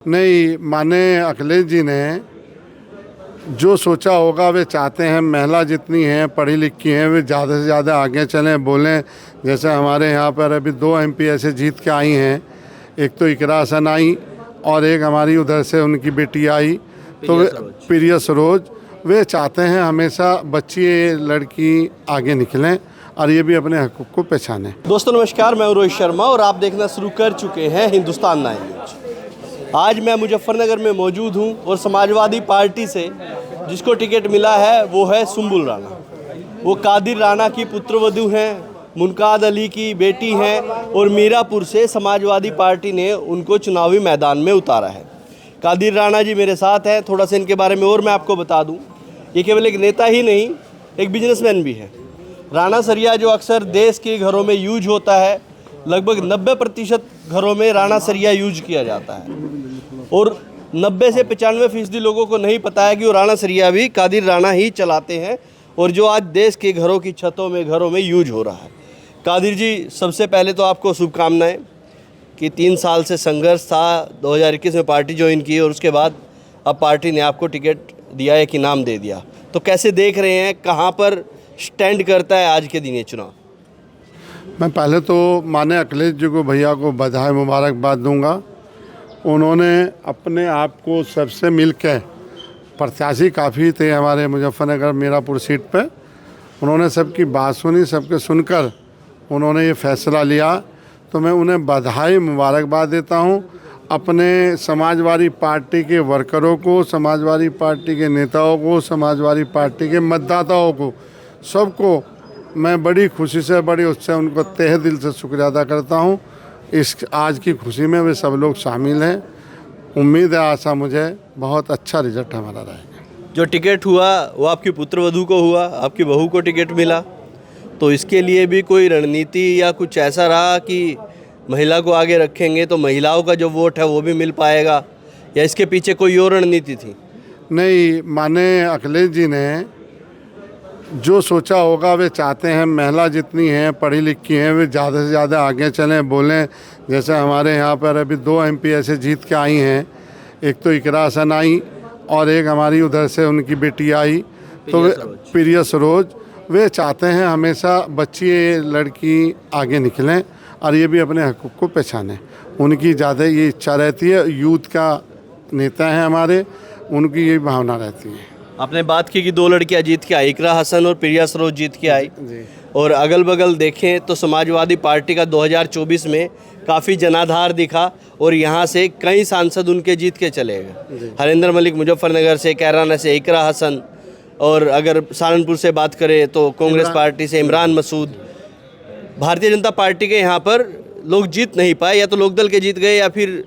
नहीं, माने अखिलेश जी ने जो सोचा होगा वे चाहते हैं महिला जितनी हैं पढ़ी लिखी हैं वे ज़्यादा से ज़्यादा आगे चलें बोलें। जैसे हमारे यहाँ पर अभी 2 MP ऐसे जीत के आई हैं, एक तो इकरा हसन आई और एक हमारी उधर से उनकी बेटी आई तो वे प्रिया सरोज। वे चाहते हैं हमेशा बच्ची लड़की आगे निकलें और ये भी अपने हकूक़ को पहचानें। दोस्तों नमस्कार, मैं रोहित शर्मा और आप देखना शुरू कर चुके हैं हिंदुस्तान 9 न्यूज। आज मैं मुजफ्फरनगर में मौजूद हूं और समाजवादी पार्टी से जिसको टिकट मिला है वो है सुंबुल राणा। वो कादिर राणा की पुत्रवधू हैं, मुनकाद अली की बेटी हैं और मीरापुर से समाजवादी पार्टी ने उनको चुनावी मैदान में उतारा है। कादिर राणा जी मेरे साथ हैं। थोड़ा सा इनके बारे में और मैं आपको बता दूं, ये केवल एक नेता ही नहीं, एक बिजनेसमैन भी है। राणा सरिया जो अक्सर देश के घरों में यूज होता है, लगभग 90% घरों में राणा सरिया यूज किया जाता है और 90 से 95% लोगों को नहीं पता है कि वो राणा सरिया भी कादिर राणा ही चलाते हैं और जो आज देश के घरों की छतों में घरों में यूज हो रहा है। कादिर जी, सबसे पहले तो आपको शुभकामनाएं कि 3 साल से संघर्ष था, 2021 में पार्टी ज्वाइन की और उसके बाद अब पार्टी ने आपको टिकट दिया, एक इनाम दे दिया। तो कैसे देख रहे हैं, कहाँ पर स्टैंड करता है आज के दिन ये चुनाव? मैं पहले तो माने अखिलेश जी को, भैया को बधाई मुबारकबाद दूंगा। उन्होंने अपने आप को सबसे मिलकर, प्रत्याशी काफ़ी थे हमारे मुजफ्फरनगर मीरापुर सीट पे, उन्होंने सबकी बात सुनी, सबके सुनकर उन्होंने ये फैसला लिया। तो मैं उन्हें बधाई मुबारकबाद देता हूँ। अपने समाजवादी पार्टी के वर्करों को, समाजवादी पार्टी के नेताओं को, समाजवादी पार्टी के मतदाताओं को, सबको मैं बड़ी खुशी से, बड़ी उत्साह उनको तहे दिल से शुक्रिया अदा करता हूँ। इस आज की खुशी में वे सब लोग शामिल हैं। उम्मीद है आशा मुझे बहुत अच्छा रिजल्ट हमारा रहेगा। जो टिकट हुआ वो आपकी पुत्रवधू को हुआ, आपकी बहू को टिकट मिला, तो इसके लिए भी कोई रणनीति या कुछ ऐसा रहा कि महिला को आगे रखेंगे तो महिलाओं का जो वोट है वो भी मिल पाएगा, या इसके पीछे कोई और रणनीति थी? नहीं, माने अखिलेश जी ने जो सोचा होगा वे चाहते हैं महिला जितनी हैं पढ़ी लिखी हैं वे ज़्यादा से ज़्यादा आगे चलें बोलें। जैसे हमारे यहाँ पर अभी 2 MP ऐसे जीत के आई हैं, एक तो इकरा हसन आई और एक हमारी उधर से उनकी बेटी आई तो प्रिया सरोज। वे चाहते हैं हमेशा बच्ची लड़की आगे निकलें और ये भी अपने हकूक़ को पहचानें। उनकी ज़्यादा ये इच्छा रहती है। यूथ का नेता हैं हमारे, उनकी यही भावना रहती है। आपने बात की कि 2 लड़कियां जीत के आई, इकरा हसन और प्रिया सरोज जीत के आई जी। और अगल बगल देखें तो समाजवादी पार्टी का 2024 में काफ़ी जनाधार दिखा और यहाँ से कई सांसद उनके जीत के चले गए। हरेंद्र मलिक मुजफ्फरनगर से, कैराना से इकरा हसन, और अगर सहारनपुर से बात करें तो कांग्रेस पार्टी से इमरान मसूद। भारतीय जनता पार्टी के यहाँ पर लोग जीत नहीं पाए, या तो लोकदल के जीत गए या फिर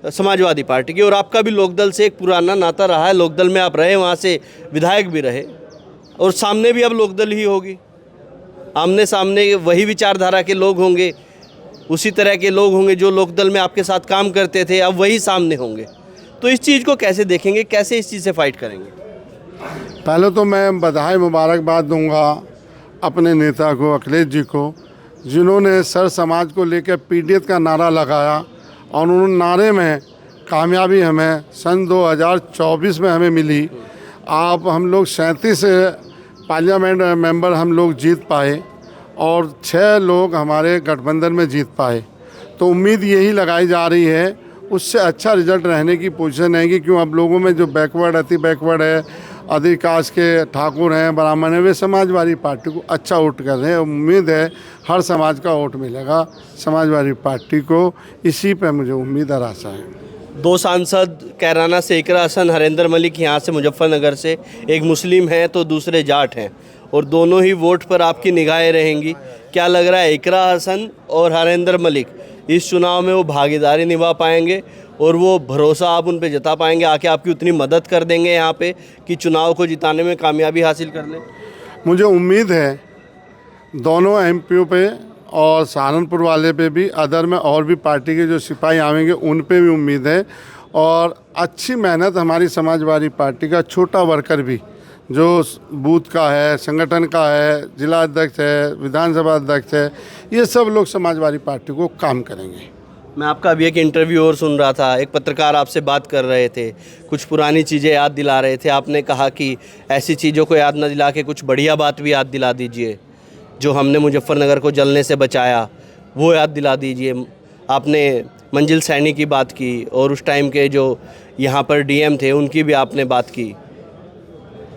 समाजवादी पार्टी की। और आपका भी लोकदल से एक पुराना नाता रहा है, लोकदल में आप रहे, वहाँ से विधायक भी रहे और सामने भी अब लोकदल ही होगी। आमने सामने वही विचारधारा के लोग होंगे, उसी तरह के लोग होंगे जो लोकदल में आपके साथ काम करते थे, अब वही सामने होंगे। तो इस चीज़ को कैसे देखेंगे, कैसे इस चीज़ से फाइट करेंगे? पहले तो मैं बधाई मुबारकबाद दूंगा अपने नेता को, अखिलेश जी को, जिन्होंने सर समाज को लेकर पीड़ित का नारा लगाया और उन नारे में कामयाबी हमें सन 2024 में हमें मिली। आप हम लोग 37 पार्लियामेंट मेंबर हम लोग जीत पाए और 6 लोग हमारे गठबंधन में जीत पाए। तो उम्मीद यही लगाई जा रही है उससे अच्छा रिजल्ट रहने की पोजीशन है कि क्यों अब लोगों में जो बैकवर्ड, अति बैकवर्ड है, अधिकांश के ठाकुर हैं, ब्राह्मण हैं, वे समाजवादी पार्टी को अच्छा वोट कर रहे हैं। उम्मीद है हर समाज का वोट मिलेगा समाजवादी पार्टी को, इसी पे मुझे उम्मीद और आशा है। 2 सांसद कैराना से इकरा हसन, हरेंद्र मलिक यहाँ से मुजफ्फरनगर से, एक मुस्लिम हैं तो दूसरे जाट हैं और दोनों ही वोट पर आपकी निगाहें रहेंगी। क्या लग रहा है, इकरा हसन और हरेंद्र मलिक इस चुनाव में वो भागीदारी निभा पाएंगे और वो भरोसा आप उन पे जता पाएंगे, आके आपकी उतनी मदद कर देंगे यहाँ पे कि चुनाव को जिताने में कामयाबी हासिल कर लें? मुझे उम्मीद है दोनों MP पे और सहारनपुर वाले पे भी, अदर में और भी पार्टी के जो सिपाही आएंगे उन पे भी उम्मीद है। और अच्छी मेहनत हमारी समाजवादी पार्टी का छोटा वर्कर भी जो बूथ का है, संगठन का है, जिला अध्यक्ष है, विधानसभा अध्यक्ष है, ये सब लोग समाजवादी पार्टी को काम करेंगे। मैं आपका अभी एक इंटरव्यू और सुन रहा था, एक पत्रकार आपसे बात कर रहे थे, कुछ पुरानी चीज़ें याद दिला रहे थे। आपने कहा कि ऐसी चीज़ों को याद न दिला के कुछ बढ़िया बात भी याद दिला दीजिए, जो हमने मुजफ्फरनगर को जलने से बचाया वो याद दिला दीजिए। आपने मंजिल सैनी की बात की और उस टाइम के जो यहाँ पर डीएम थे उनकी भी आपने बात की।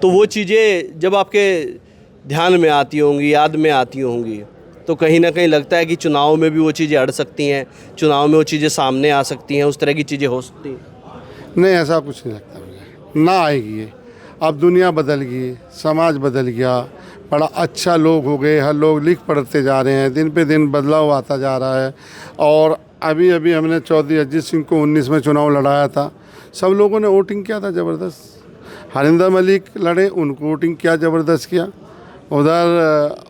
तो वो चीज़ें जब आपके ध्यान में आती होंगी, याद में आती होंगी, तो कहीं ना कहीं लगता है कि चुनाव में भी वो चीज़ें अड़ सकती हैं, चुनाव में वो चीज़ें सामने आ सकती हैं, उस तरह की चीज़ें हो सकती हैं। नहीं, ऐसा कुछ नहीं लगता मुझे, ना आएगी ये। अब दुनिया बदल गई, समाज बदल गया, बड़ा अच्छा लोग हो गए, हर लोग लिख पढ़ते जा रहे हैं, दिन पे दिन बदलाव आता जा रहा है। और अभी अभी हमने चौधरी अजीत सिंह को 19 में चुनाव लड़ाया था, सब लोगों ने वोटिंग किया था ज़बरदस्त। हरिंदर मलिक लड़े, उनको वोटिंग किया, ज़बरदस्त किया, उधर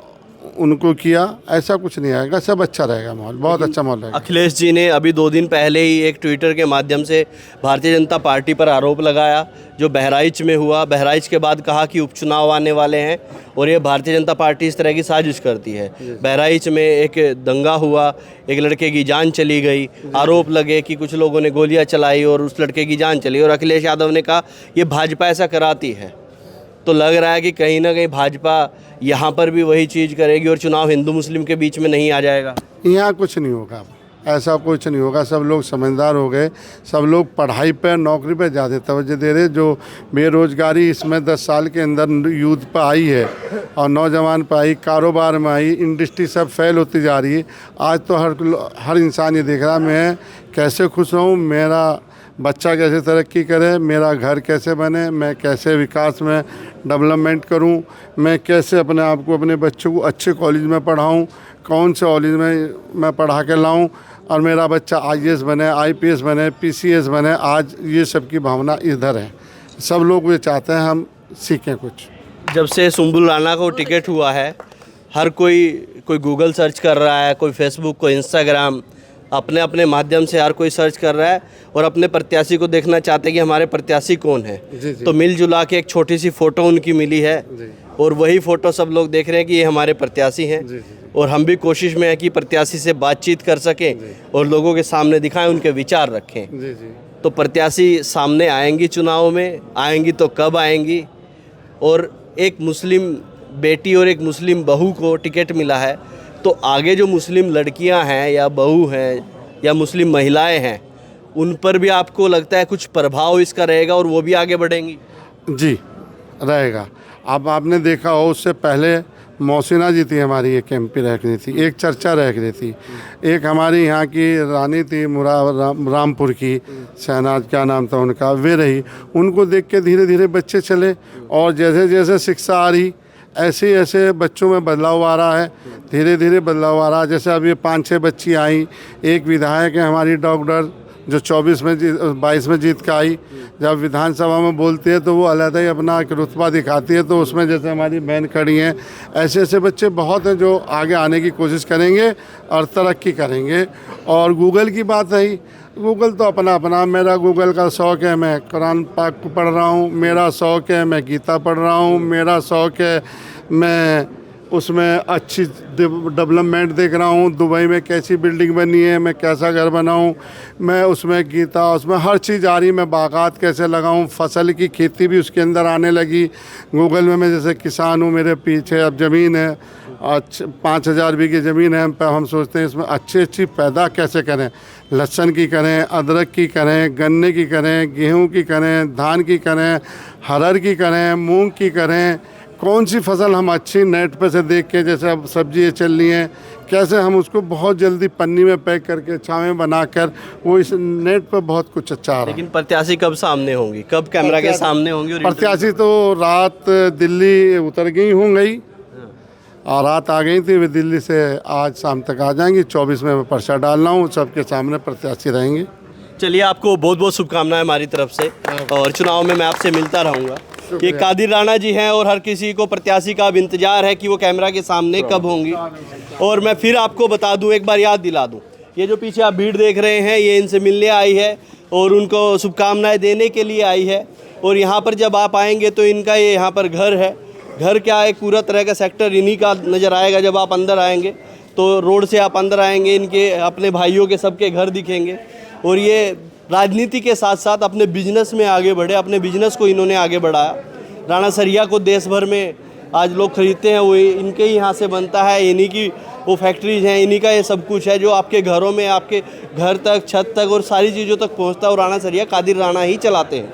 उनको किया। ऐसा कुछ नहीं आएगा, सब अच्छा रहेगा, माहौल बहुत अच्छा माहौल रहेगा। अखिलेश जी ने अभी 2 दिन पहले ही एक ट्विटर के माध्यम से भारतीय जनता पार्टी पर आरोप लगाया, जो बहराइच में हुआ। बहराइच के बाद कहा कि उपचुनाव आने वाले हैं और ये भारतीय जनता पार्टी इस तरह की साजिश करती है। बहराइच में एक दंगा हुआ, एक लड़के की जान चली गई, आरोप लगे कि कुछ लोगों ने गोलियां चलाई और उस लड़के की जान चली, और अखिलेश यादव ने कहा ये भाजपा ऐसा कराती है। तो लग रहा है कि कहीं ना कहीं भाजपा यहाँ पर भी वही चीज़ करेगी और चुनाव हिंदू मुस्लिम के बीच में नहीं आ जाएगा। यहाँ कुछ नहीं होगा, ऐसा कुछ नहीं होगा। सब लोग समझदार हो गए, सब लोग पढ़ाई पर, नौकरी पर ज़्यादा तवज्जो दे रहे। जो बेरोज़गारी इसमें 10 साल के अंदर यूथ पर आई है और नौजवान पर आई, कारोबार में आई, इंडस्ट्री सब फेल होती जा रही है। आज तो हर इंसान ये देख रहा है मैं कैसे खुश रहूँ, मेरा बच्चा कैसे तरक्की करे, मेरा घर कैसे बने, मैं कैसे विकास में डेवलपमेंट करूं, मैं कैसे अपने आप को, अपने बच्चों को अच्छे कॉलेज में पढ़ाऊं, कौन से कॉलेज में मैं पढ़ा के लाऊं और मेरा बच्चा IAS बने, IPS बने, PCS बने। आज ये सब की भावना इधर है, सब लोग ये चाहते हैं हम सीखें कुछ। जब से सुम्बुल राणा को टिकट हुआ है, हर कोई गूगल सर्च कर रहा है, कोई फेसबुक, कोई इंस्टाग्राम, अपने अपने माध्यम से हर कोई सर्च कर रहा है और अपने प्रत्याशी को देखना चाहते हैं कि हमारे प्रत्याशी कौन है। तो मिलजुला के एक छोटी सी फ़ोटो उनकी मिली है और वही फ़ोटो सब लोग देख रहे हैं कि ये हमारे प्रत्याशी हैं। और हम भी कोशिश में है कि प्रत्याशी से बातचीत कर सकें और लोगों के सामने दिखाएं, उनके विचार रखें। तो प्रत्याशी सामने आएंगी, चुनाव में आएंगी तो कब आएंगी? और एक मुस्लिम बेटी और एक मुस्लिम बहू को टिकट मिला है, तो आगे जो मुस्लिम लड़कियां हैं या बहू हैं या मुस्लिम महिलाएं हैं, उन पर भी आपको लगता है कुछ प्रभाव इसका रहेगा और वो भी आगे बढ़ेंगी? जी रहेगा। अब आपने देखा हो, उससे पहले मौसिना जी थी हमारी, एक MP रह गई थी, एक चर्चा रह गई थी। एक हमारी यहाँ की रानी थी रामपुर की, शहनाज क्या नाम था उनका, वे रही। उनको देख के धीरे धीरे बच्चे चले और जैसे जैसे शिक्षा आ रही ऐसे ऐसे बच्चों में बदलाव आ रहा है, धीरे धीरे बदलाव आ रहा है। जैसे अब ये 5-6 बच्ची आई, एक विधायक है हमारी डॉक्टर जो 22 में जीत के आई, जब विधानसभा में बोलती है तो वो अलग ही अपना एक रुतबा दिखाती है। तो उसमें जैसे हमारी बहन खड़ी हैं, ऐसे ऐसे बच्चे बहुत हैं जो आगे आने की कोशिश करेंगे और तरक्की करेंगे। और गूगल की बात है, गूगल तो अपना अपना, मेरा गूगल का शौक़ है, मैं कुरान पाक को पढ़ रहा हूँ, मेरा शौक़ है मैं गीता पढ़ रहा हूँ, मेरा शौक़ है मैं उसमें अच्छी डेवलपमेंट देख रहा हूँ, दुबई में कैसी बिल्डिंग बनी है, मैं कैसा घर बनाऊँ, मैं उसमें गीता, उसमें हर चीज़ आ रही, मैं बागात कैसे लगाऊँ, फसल की खेती भी उसके अंदर आने लगी गूगल में। मैं जैसे किसान हूँ, मेरे पीछे अब ज़मीन है, 5,000 बीघे ज़मीन है, हम सोचते हैं इसमें अच्छी पैदा कैसे करें, लहसुन की करें, अदरक की करें, गन्ने की करें, गेहूँ की करें, धान की करें, हरड़ की करें, मूंग की करें, कौन सी फसल हम अच्छी नेट पे से देख के, जैसे अब सब्जी चल रही हैं, कैसे हम उसको बहुत जल्दी पन्नी में पैक करके छाँव बनाकर, वो इस नेट पर बहुत कुछ अच्छा आ रहा है। लेकिन प्रत्याशी कब सामने होंगी, कब कैमरा के सामने होंगी? प्रत्याशी तो रात दिल्ली उतर गई होंगी और रात आ गई थी, वे दिल्ली से आज शाम तक आ जाएंगी। 24 में मैं पर्चा डाल रहा हूँ, सबके सामने प्रत्याशी रहेंगे। चलिए, आपको बहुत बहुत शुभकामनाएं हमारी तरफ से और चुनाव में मैं आपसे मिलता रहूँगा। ये कादिर राणा जी हैं और हर किसी को प्रत्याशी का अब इंतजार है कि वो कैमरा के सामने कब होंगी। और मैं फिर आपको बता दूं, एक बार याद दिला दूं, ये जो पीछे आप भीड़ देख रहे हैं, ये इनसे मिलने आई है और उनको शुभकामनाएं देने के लिए आई है। और यहाँ पर जब आप आएंगे तो इनका ये यहाँ पर घर है, घर क्या एक पूरा तरह का सेक्टर इन्हीं का नज़र आएगा जब आप अंदर आएंगे। तो रोड से आप अंदर आएंगे, इनके अपने भाइयों के सबके घर दिखेंगे। और ये राजनीति के साथ साथ अपने बिजनेस में आगे बढ़े, अपने बिजनेस को इन्होंने आगे बढ़ाया। राणा सरिया को देश भर में आज लोग खरीदते हैं, वो इनके ही यहाँ से बनता है, इन्हीं की वो फैक्ट्रीज हैं, इन्हीं का ये सब कुछ है जो आपके घरों में, आपके घर तक, छत तक और सारी चीज़ों तक पहुँचता है। और राणा सरिया कादिर राणा ही चलाते हैं।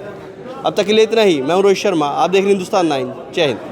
अब तक के लिए इतना ही। मैं हूं रोहित शर्मा, आप देख रहे हैं हिंदुस्तान 9। जय हिंद।